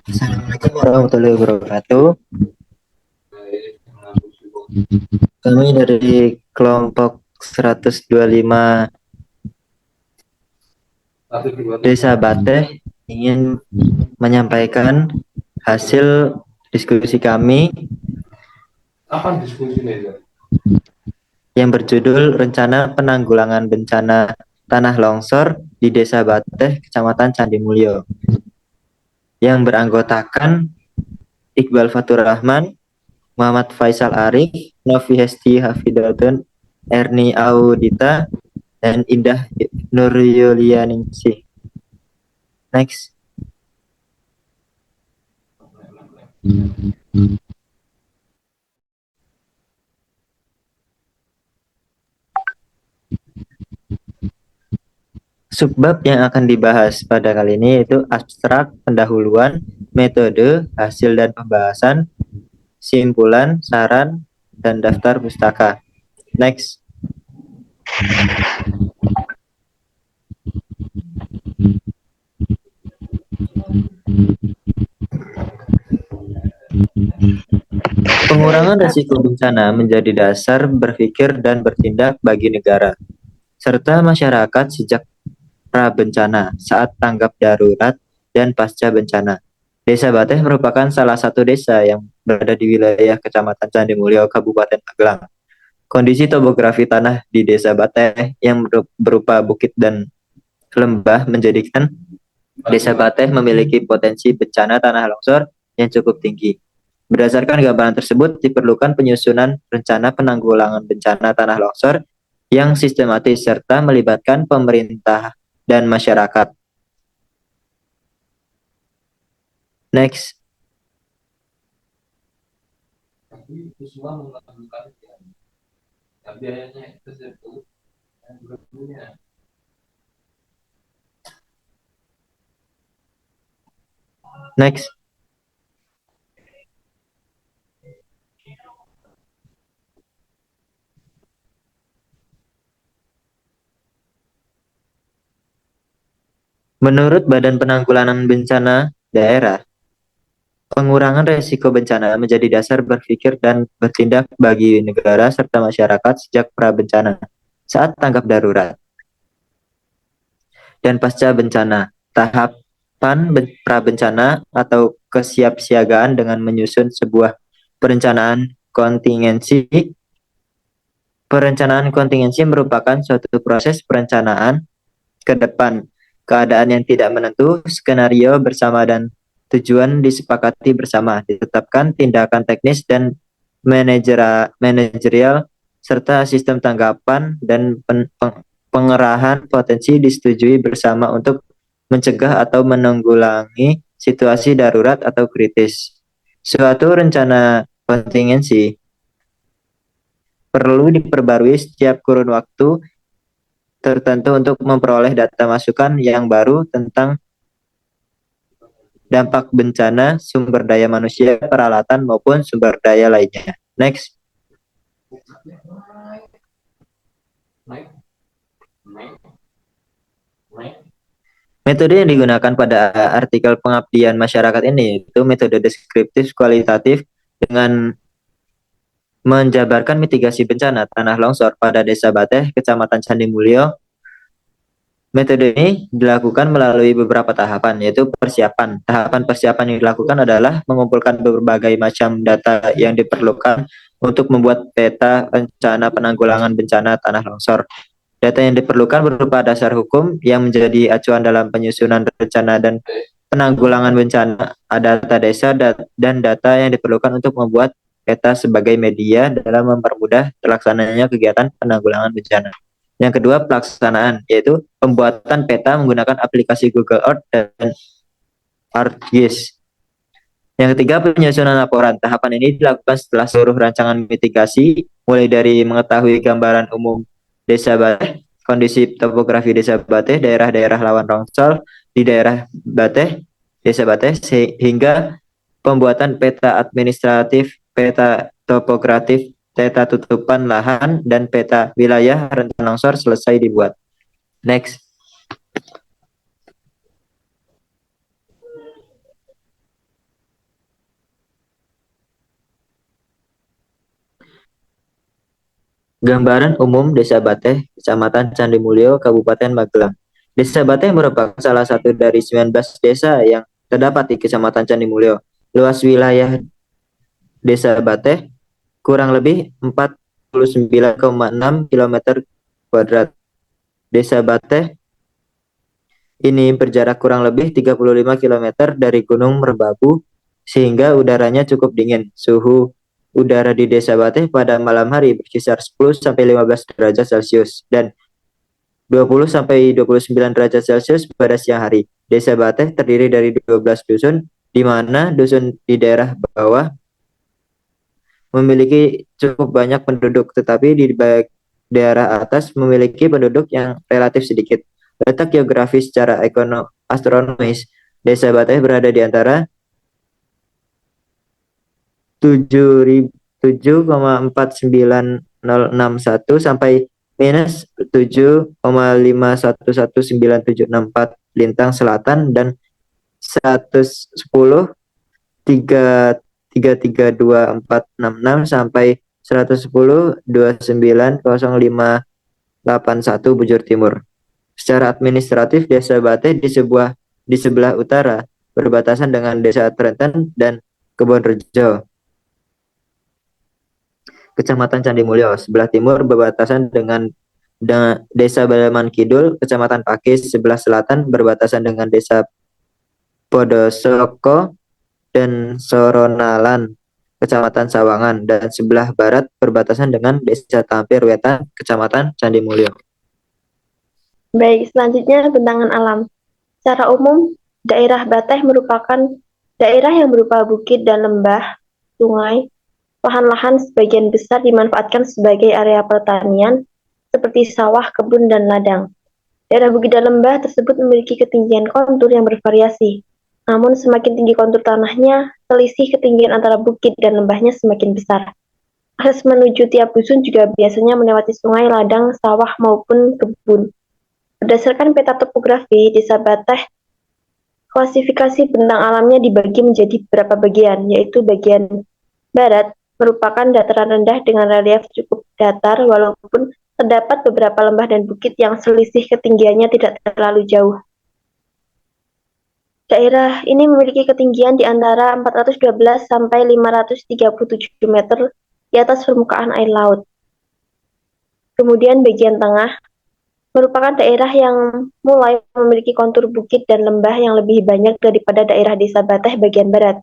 Assalamualaikum warahmatullahi wabarakatuh. Kami dari kelompok 125 Desa Bateh ingin menyampaikan hasil diskusi kami yang berjudul Rencana Penanggulangan Bencana Tanah Longsor di Desa Bateh, Kecamatan Candi Mulyo, yang beranggotakan Iqbal Fatur Rahman, Muhammad Faisal Arif, Novi Hesti Hafidotun, Erni Audita, dan Indah Nuryulianingsih. Next. Subbab yang akan dibahas pada kali ini yaitu abstrak, pendahuluan, metode, hasil dan pembahasan, simpulan, saran, dan daftar pustaka. Next. Pengurangan risiko bencana menjadi dasar berpikir dan bertindak bagi negara, serta masyarakat sejak pra-bencana, saat tanggap darurat, dan pasca bencana. Desa Bateh merupakan salah satu desa yang berada di wilayah Kecamatan Candi Mulyo, Kabupaten Magelang. Kondisi topografi tanah di Desa Bateh yang berupa bukit dan lembah menjadikan Desa Bateh memiliki potensi bencana tanah longsor yang cukup tinggi. Berdasarkan gambaran tersebut, diperlukan penyusunan rencana penanggulangan bencana tanah longsor yang sistematis serta melibatkan pemerintah dan masyarakat. Next. Next. Menurut Badan Penanggulangan Bencana Daerah, pengurangan resiko bencana menjadi dasar berpikir dan bertindak bagi negara serta masyarakat sejak pra-bencana, saat tanggap darurat, dan pasca bencana. Tahapan pra-bencana atau kesiapsiagaan dengan menyusun sebuah perencanaan kontingensi. Perencanaan kontingensi merupakan suatu proses perencanaan ke depan, keadaan yang tidak menentu, skenario bersama dan tujuan disepakati bersama, ditetapkan tindakan teknis dan manajerial, serta sistem tanggapan dan pengerahan potensi disetujui bersama untuk mencegah atau menanggulangi situasi darurat atau kritis. Suatu rencana kontingensi perlu diperbarui setiap kurun waktu tertentu untuk memperoleh data masukan yang baru tentang dampak bencana, sumber daya manusia, peralatan, maupun sumber daya lainnya. Next. Metode yang digunakan pada artikel pengabdian masyarakat ini itu metode deskriptif kualitatif dengan menjabarkan mitigasi bencana tanah longsor pada Desa Bateh, Kecamatan Candi Mulyo. Metode ini dilakukan melalui beberapa tahapan, yaitu persiapan. Tahapan persiapan yang dilakukan adalah mengumpulkan berbagai macam data yang diperlukan untuk membuat peta rencana penanggulangan bencana tanah longsor. Data yang diperlukan berupa dasar hukum yang menjadi acuan dalam penyusunan rencana dan penanggulangan bencana, data desa, dan data yang diperlukan untuk membuat peta sebagai media dalam mempermudah terlaksananya kegiatan penanggulangan bencana. Yang kedua, pelaksanaan, yaitu pembuatan peta menggunakan aplikasi Google Earth dan ArcGIS. Yang ketiga, penyusunan laporan. Tahapan ini dilakukan setelah seluruh rancangan mitigasi, mulai dari mengetahui gambaran umum Desa Bateh, kondisi topografi Desa Bateh, daerah-daerah rawan longsor di daerah Bateh, Desa Bateh, hingga pembuatan peta administratif, peta topografis, peta tutupan lahan, dan peta wilayah rentan longsor selesai dibuat. Next. Gambaran umum Desa Bateh, Kecamatan Candi Mulyo, Kabupaten Magelang. Desa Bateh merupakan salah satu dari 19 desa yang terdapat di Kecamatan Candi Mulyo. Luas wilayah Desa Bateh kurang lebih 49,6 km kuadrat. Desa Bateh ini berjarak kurang lebih 35 km dari Gunung Merbabu sehingga udaranya cukup dingin. Suhu udara di Desa Bateh pada malam hari berkisar 10 sampai 15 derajat Celcius dan 20 sampai 29 derajat Celcius pada siang hari. Desa Bateh terdiri dari 12 dusun, di mana dusun di daerah bawah memiliki cukup banyak penduduk, tetapi di daerah atas memiliki penduduk yang relatif sedikit. Letak geografis secara astronomis, Desa Bateh berada di antara 7,49061 sampai minus 7,5119764 lintang selatan dan 110 3332466 sampai 110 2900581 bujur timur. Secara administratif Desa Bateh di sebelah utara berbatasan dengan Desa Trenten dan Kebonrejo. Kecamatan Candi Mulyo sebelah timur berbatasan dengan Desa Balaman Kidul, Kecamatan Pakis sebelah selatan berbatasan dengan Desa Podosoko dan Soronalan, Kecamatan Sawangan, dan sebelah barat berbatasan dengan Desa Tampir Wetan, Kecamatan Candi Mulyo. Baik, selanjutnya bentangan alam. Secara umum, daerah Bateh merupakan daerah yang berupa bukit dan lembah, sungai, lahan-lahan sebagian besar dimanfaatkan sebagai area pertanian seperti sawah, kebun, dan ladang. Daerah bukit dan lembah tersebut memiliki ketinggian kontur yang bervariasi. Namun semakin tinggi kontur tanahnya, selisih ketinggian antara bukit dan lembahnya semakin besar. Akses menuju tiap dusun juga biasanya melewati sungai, ladang, sawah, maupun kebun. Berdasarkan peta topografi, Desa Bateh, klasifikasi bentang alamnya dibagi menjadi beberapa bagian, yaitu bagian barat merupakan dataran rendah dengan relief cukup datar, walaupun terdapat beberapa lembah dan bukit yang selisih ketinggiannya tidak terlalu jauh. Daerah ini memiliki ketinggian di antara 412 sampai 537 meter di atas permukaan air laut. Kemudian bagian tengah merupakan daerah yang mulai memiliki kontur bukit dan lembah yang lebih banyak daripada daerah Desa Bateh bagian barat.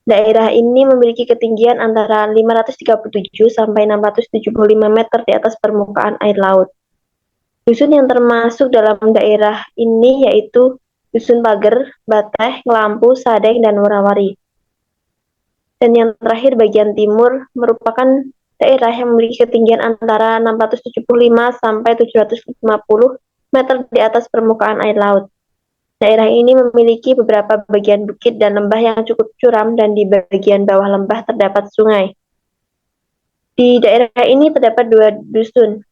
Daerah ini memiliki ketinggian antara 537 sampai 675 meter di atas permukaan air laut. Dusun yang termasuk dalam daerah ini yaitu Dusun Pager, Bateh, Ngelampu, Sadeng, dan Warawari. Dan yang terakhir bagian timur merupakan daerah yang memiliki ketinggian antara 675 sampai 750 meter di atas permukaan air laut. Daerah ini memiliki beberapa bagian bukit dan lembah yang cukup curam dan di bagian bawah lembah terdapat sungai. Di daerah ini terdapat 2 dusun,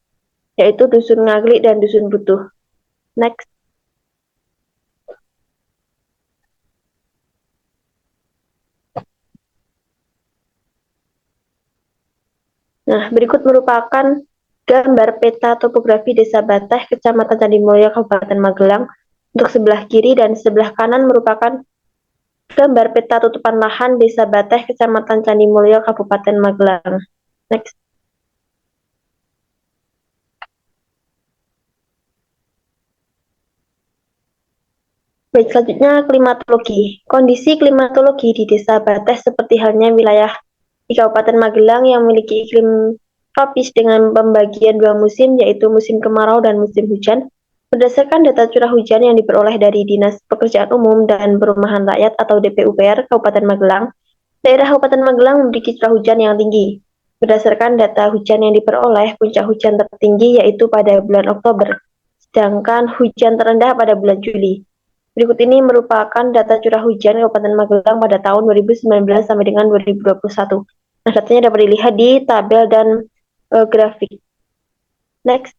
yaitu Dusun Ngaglik dan Dusun Butuh. Next. Nah, berikut merupakan gambar peta topografi Desa Bateh, Kecamatan Candimulyo, Kabupaten Magelang. Untuk sebelah kiri dan sebelah kanan merupakan gambar peta tutupan lahan Desa Bateh, Kecamatan Candimulyo, Kabupaten Magelang. Next. Baik, selanjutnya klimatologi. Kondisi klimatologi di Desa Bateh seperti halnya wilayah di Kabupaten Magelang yang memiliki iklim tropis dengan pembagian 2 musim, yaitu musim kemarau dan musim hujan. Berdasarkan data curah hujan yang diperoleh dari Dinas Pekerjaan Umum dan Perumahan Rakyat atau DPUPR Kabupaten Magelang, daerah Kabupaten Magelang memiliki curah hujan yang tinggi. Berdasarkan data hujan yang diperoleh, puncak hujan tertinggi yaitu pada bulan Oktober, sedangkan hujan terendah pada bulan Juli. Berikut ini merupakan data curah hujan Kabupaten Magelang pada tahun 2019 sampai dengan 2021. Nah, datanya dapat dilihat di tabel dan grafik. Next.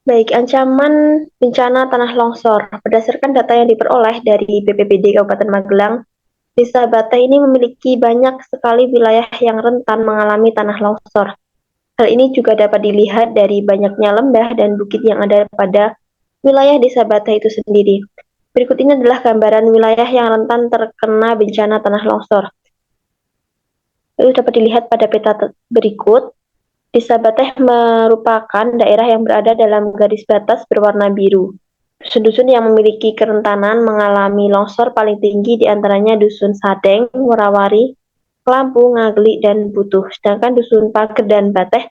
Baik, ancaman bencana tanah longsor. Berdasarkan data yang diperoleh dari BPBD Kabupaten Magelang, Desa Bateh ini memiliki banyak sekali wilayah yang rentan mengalami tanah longsor. Hal ini juga dapat dilihat dari banyaknya lembah dan bukit yang ada pada wilayah Desa Bateh itu sendiri. Berikut ini adalah gambaran wilayah yang rentan terkena bencana tanah longsor. Lalu dapat dilihat pada peta berikut. Desa Bateh merupakan daerah yang berada dalam garis batas berwarna biru. Dusun-dusun yang memiliki kerentanan mengalami longsor paling tinggi diantaranya Dusun Sadeng, Warawari, Kelampu, Ngagli, dan Butuh. Sedangkan Dusun Pager dan Bateh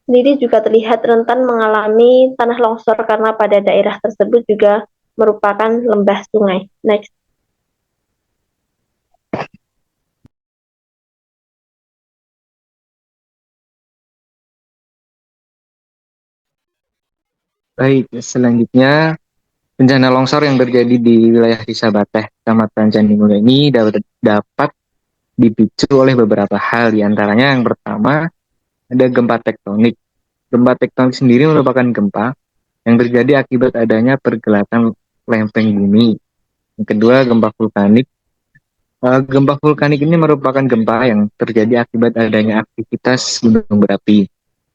sendiri juga terlihat rentan mengalami tanah longsor karena pada daerah tersebut juga merupakan lembah sungai. Next. Baik, selanjutnya bencana longsor yang terjadi di wilayah Desa Bateh, Kecamatan Candimulyo ini dapat dipicu oleh beberapa hal. Di antaranya yang pertama ada gempa tektonik. Gempa tektonik sendiri merupakan gempa yang terjadi akibat adanya pergelakan lempeng bumi. Yang kedua, gempa vulkanik. Gempa vulkanik ini merupakan gempa yang terjadi akibat adanya aktivitas gunung berapi.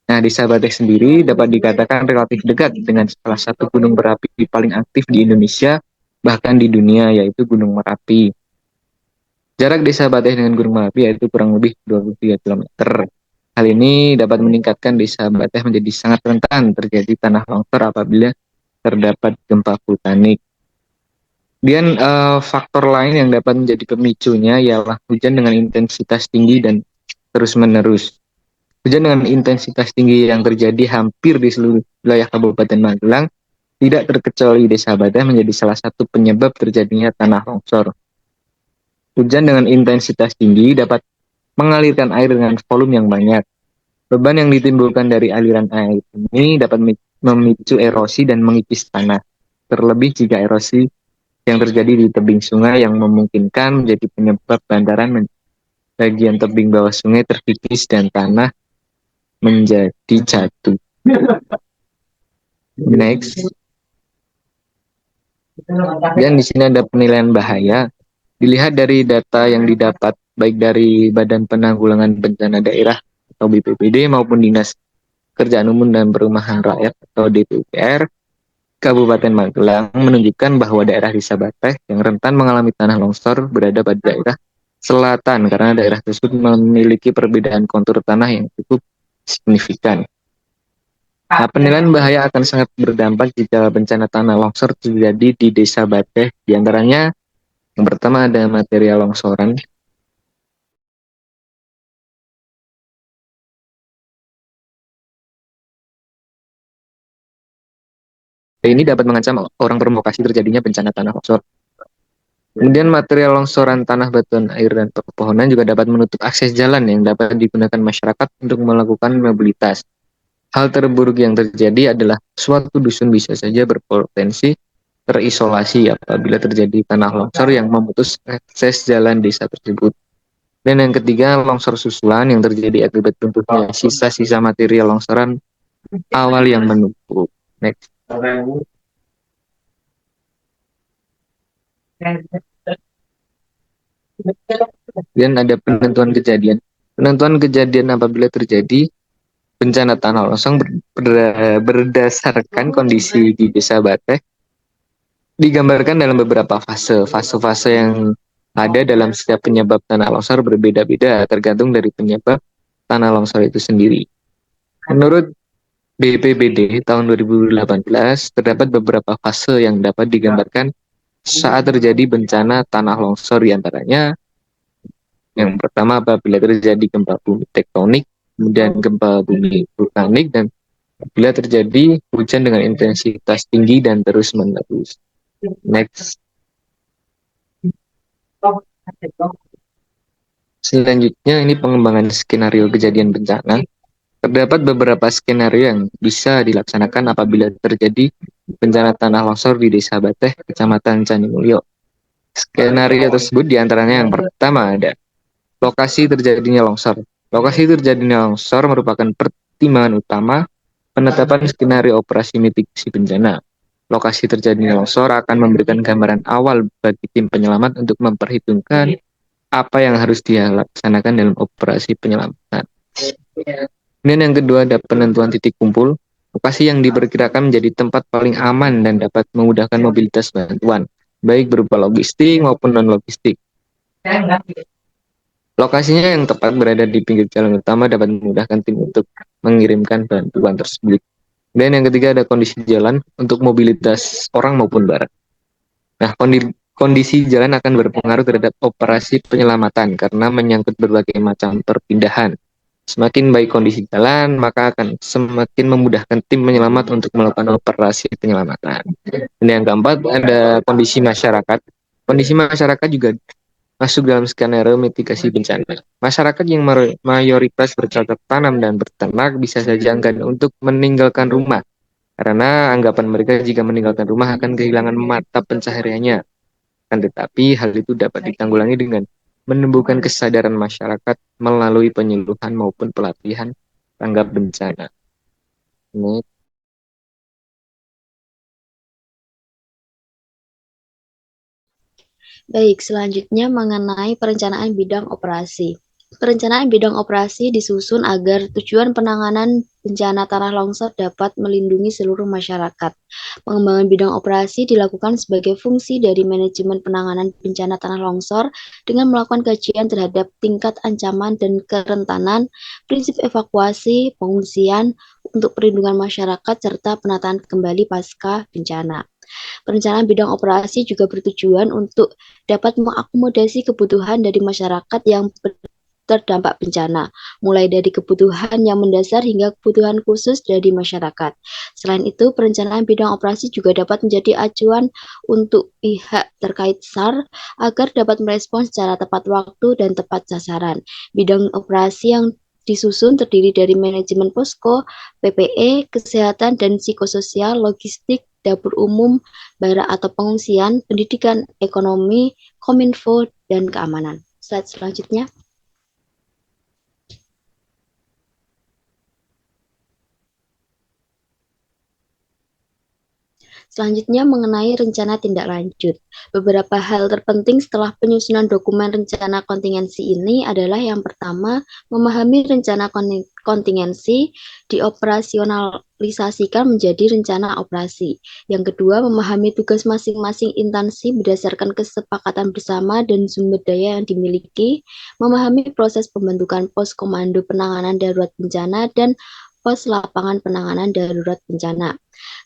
Nah, di Sabateh sendiri dapat dikatakan relatif dekat dengan salah satu gunung berapi paling aktif di Indonesia, bahkan di dunia, yaitu Gunung Merapi. Jarak Desa Bateh dengan Gunung Merapi yaitu kurang lebih 23 km. Hal ini dapat meningkatkan Desa Bateh menjadi sangat rentan terjadi tanah longsor apabila terdapat gempa vulkanik. Kemudian faktor lain yang dapat menjadi pemicunya ialah hujan dengan intensitas tinggi dan terus-menerus. Hujan dengan intensitas tinggi yang terjadi hampir di seluruh wilayah Kabupaten Magelang, tidak terkecuali Desa Bateh, menjadi salah satu penyebab terjadinya tanah longsor. Hujan dengan intensitas tinggi dapat mengalirkan air dengan volume yang banyak. Beban yang ditimbulkan dari aliran air ini dapat memicu erosi dan mengikis tanah. Terlebih jika erosi yang terjadi di tebing sungai yang memungkinkan menjadi penyebab bantaran bagian tebing bawah sungai terkikis dan tanah menjadi jatuh. Next. Dan di sini ada penilaian bahaya. Dilihat dari data yang didapat baik dari Badan Penanggulangan Bencana Daerah atau BPBD maupun Dinas Kerjaan Umum dan Perumahan Rakyat atau DPUPR, Kabupaten Magelang menunjukkan bahwa daerah Desa Bateh yang rentan mengalami tanah longsor berada pada daerah selatan karena daerah tersebut memiliki perbedaan kontur tanah yang cukup signifikan. Nah, penilaian bahaya akan sangat berdampak jika bencana tanah longsor terjadi di Desa Bateh. Di antaranya yang pertama ada material longsoran. Ini dapat mengancam orang berlokasi terjadinya bencana tanah longsor. Kemudian material longsoran tanah, batuan, air, dan pepohonan juga dapat menutup akses jalan yang dapat digunakan masyarakat untuk melakukan mobilitas. Hal terburuk yang terjadi adalah suatu dusun bisa saja berpotensi terisolasi apabila terjadi tanah longsor yang memutus akses jalan desa tersebut. Dan yang ketiga, longsor susulan yang terjadi akibat bentuknya sisa-sisa material longsoran awal yang menumpuk. Next. Dan ada penentuan kejadian. Penentuan kejadian apabila terjadi bencana tanah longsor berdasarkan kondisi di Desa Bateh digambarkan dalam beberapa fase. Fase-fase yang ada dalam setiap penyebab tanah longsor berbeda-beda tergantung dari penyebab tanah longsor itu sendiri. Menurut BPBD tahun 2018, terdapat beberapa fase yang dapat digambarkan saat terjadi bencana tanah longsor, di antaranya yang pertama apabila terjadi gempa bumi tektonik, kemudian gempa bumi vulkanik, dan apabila terjadi hujan dengan intensitas tinggi dan terus-menerus. Next. Selanjutnya ini pengembangan skenario kejadian bencana. Terdapat beberapa skenario yang bisa dilaksanakan apabila terjadi bencana tanah longsor di Desa Bateh, Kecamatan Candimulyo. Skenario tersebut diantaranya yang pertama ada lokasi terjadinya longsor. Lokasi terjadinya longsor merupakan pertimbangan utama penetapan skenario operasi mitigasi bencana. Lokasi terjadinya longsor akan memberikan gambaran awal bagi tim penyelamat untuk memperhitungkan apa yang harus dia laksanakan dalam operasi penyelamatan. Kemudian yang kedua ada penentuan titik kumpul. Lokasi yang diperkirakan menjadi tempat paling aman dan dapat memudahkan mobilitas bantuan, baik berupa logistik maupun non-logistik. Lokasinya yang tepat berada di pinggir jalan utama dapat memudahkan tim untuk mengirimkan bantuan tersebut. Dan yang ketiga ada kondisi jalan untuk mobilitas orang maupun barang. Nah, kondisi jalan akan berpengaruh terhadap operasi penyelamatan karena menyangkut berbagai macam perpindahan. Semakin baik kondisi jalan, maka akan semakin memudahkan tim penyelamat untuk melakukan operasi penyelamatan. Dan yang keempat ada kondisi masyarakat. Kondisi masyarakat juga masuk dalam skenario mitigasi bencana. Masyarakat yang mayoritas bercocok tanam dan berternak bisa saja enggan untuk meninggalkan rumah karena anggapan mereka jika meninggalkan rumah akan kehilangan mata pencahariannya. Kan tetapi hal itu dapat ditanggulangi dengan menumbuhkan kesadaran masyarakat melalui penyuluhan maupun pelatihan tanggap bencana. Ini Baik, selanjutnya mengenai perencanaan bidang operasi. Perencanaan bidang operasi disusun agar tujuan penanganan bencana tanah longsor dapat melindungi seluruh masyarakat. Pengembangan bidang operasi dilakukan sebagai fungsi dari manajemen penanganan bencana tanah longsor dengan melakukan kajian terhadap tingkat ancaman dan kerentanan, prinsip evakuasi, pengungsian untuk perlindungan masyarakat, serta penataan kembali pasca bencana. Perencanaan bidang operasi juga bertujuan untuk dapat mengakomodasi kebutuhan dari masyarakat yang terdampak bencana, mulai dari kebutuhan yang mendasar hingga kebutuhan khusus dari masyarakat. Selain itu, perencanaan bidang operasi juga dapat menjadi acuan untuk pihak terkait SAR agar dapat merespons secara tepat waktu dan tepat sasaran. Bidang operasi yang disusun terdiri dari manajemen posko, PPE, kesehatan dan psikososial, logistik, dapur umum, bara atau pengungsian, pendidikan, ekonomi, kominfo, dan keamanan. Slide selanjutnya. Selanjutnya mengenai rencana tindak lanjut. Beberapa hal terpenting setelah penyusunan dokumen rencana kontingensi ini adalah yang pertama, memahami rencana kontingensi dioperasionalisasikan menjadi rencana operasi. Yang kedua, memahami tugas masing-masing instansi berdasarkan kesepakatan bersama dan sumber daya yang dimiliki, memahami proses pembentukan pos komando penanganan darurat bencana dan pos lapangan penanganan darurat bencana.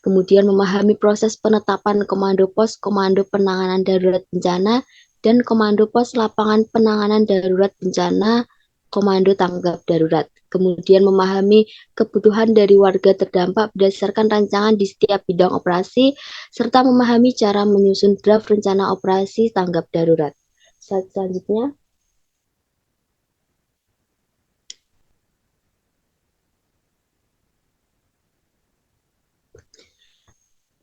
Kemudian memahami proses penetapan komando pos komando penanganan darurat bencana dan komando pos lapangan penanganan darurat bencana komando tanggap darurat. Kemudian memahami kebutuhan dari warga terdampak berdasarkan rancangan di setiap bidang operasi, serta memahami cara menyusun draft rencana operasi tanggap darurat. Selanjutnya.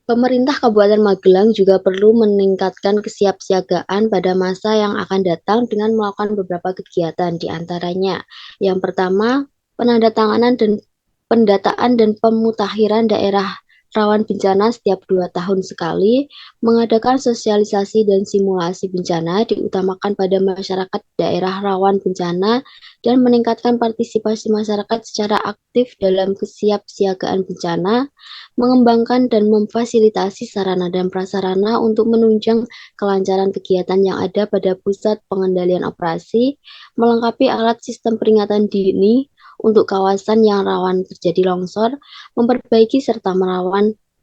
Pemerintah Kabupaten Magelang juga perlu meningkatkan kesiapsiagaan pada masa yang akan datang dengan melakukan beberapa kegiatan, di antaranya yang pertama, penandatanganan dan pendataan dan pemutakhiran daerah rawan bencana setiap 2 tahun sekali, mengadakan sosialisasi dan simulasi bencana diutamakan pada masyarakat daerah rawan bencana, dan meningkatkan partisipasi masyarakat secara aktif dalam kesiapsiagaan bencana, mengembangkan dan memfasilitasi sarana dan prasarana untuk menunjang kelancaran kegiatan yang ada pada pusat pengendalian operasi, melengkapi alat sistem peringatan dini untuk kawasan yang rawan terjadi longsor, memperbaiki serta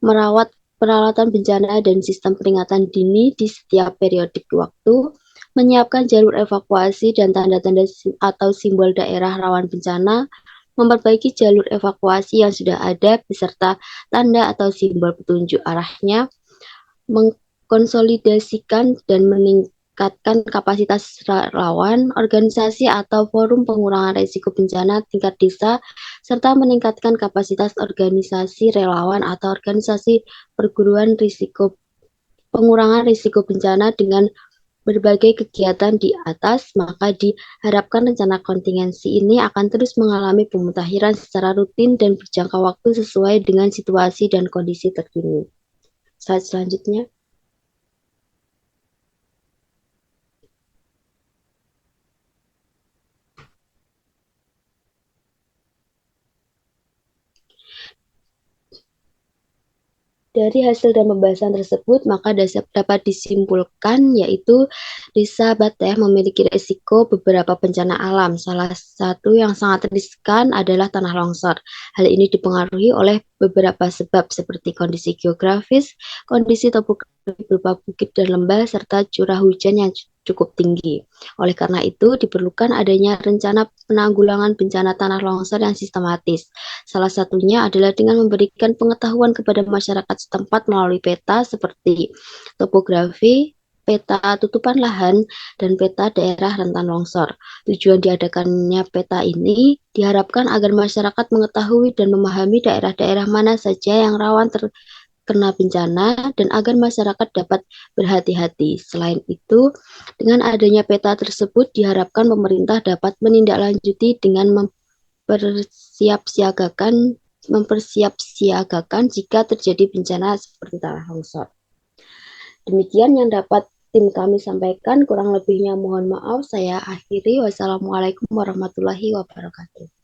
merawat peralatan bencana dan sistem peringatan dini di setiap periodik waktu, menyiapkan jalur evakuasi dan tanda-tanda atau simbol daerah rawan bencana, memperbaiki jalur evakuasi yang sudah ada beserta tanda atau simbol petunjuk arahnya, mengkonsolidasikan dan meningkatkan kapasitas relawan, organisasi atau forum pengurangan risiko bencana tingkat desa, serta meningkatkan kapasitas organisasi relawan atau organisasi perguruan risiko pengurangan risiko bencana dengan berbagai kegiatan di atas, maka diharapkan rencana kontingensi ini akan terus mengalami pemutakhiran secara rutin dan berjangka waktu sesuai dengan situasi dan kondisi terkini. Slide selanjutnya. Dari hasil dan pembahasan tersebut, maka dapat disimpulkan yaitu Desa Bateh memiliki risiko beberapa bencana alam. Salah satu yang sangat riskan adalah tanah longsor. Hal ini dipengaruhi oleh beberapa sebab seperti kondisi geografis, kondisi topografi berupa bukit dan lembah, serta curah hujan yang cukup tinggi. Oleh karena itu, diperlukan adanya rencana penanggulangan bencana tanah longsor yang sistematis. Salah satunya adalah dengan memberikan pengetahuan kepada masyarakat setempat melalui peta seperti topografi, peta tutupan lahan, dan peta daerah rentan longsor. Tujuan diadakannya peta ini diharapkan agar masyarakat mengetahui dan memahami daerah-daerah mana saja yang rawan terkena bencana dan agar masyarakat dapat berhati-hati. Selain itu, dengan adanya peta tersebut diharapkan pemerintah dapat menindaklanjuti dengan mempersiapsiagakan jika terjadi bencana seperti tanah longsor. Demikian yang dapat tim kami sampaikan, kurang lebihnya mohon maaf. Saya akhiri. Wassalamualaikum warahmatullahi wabarakatuh.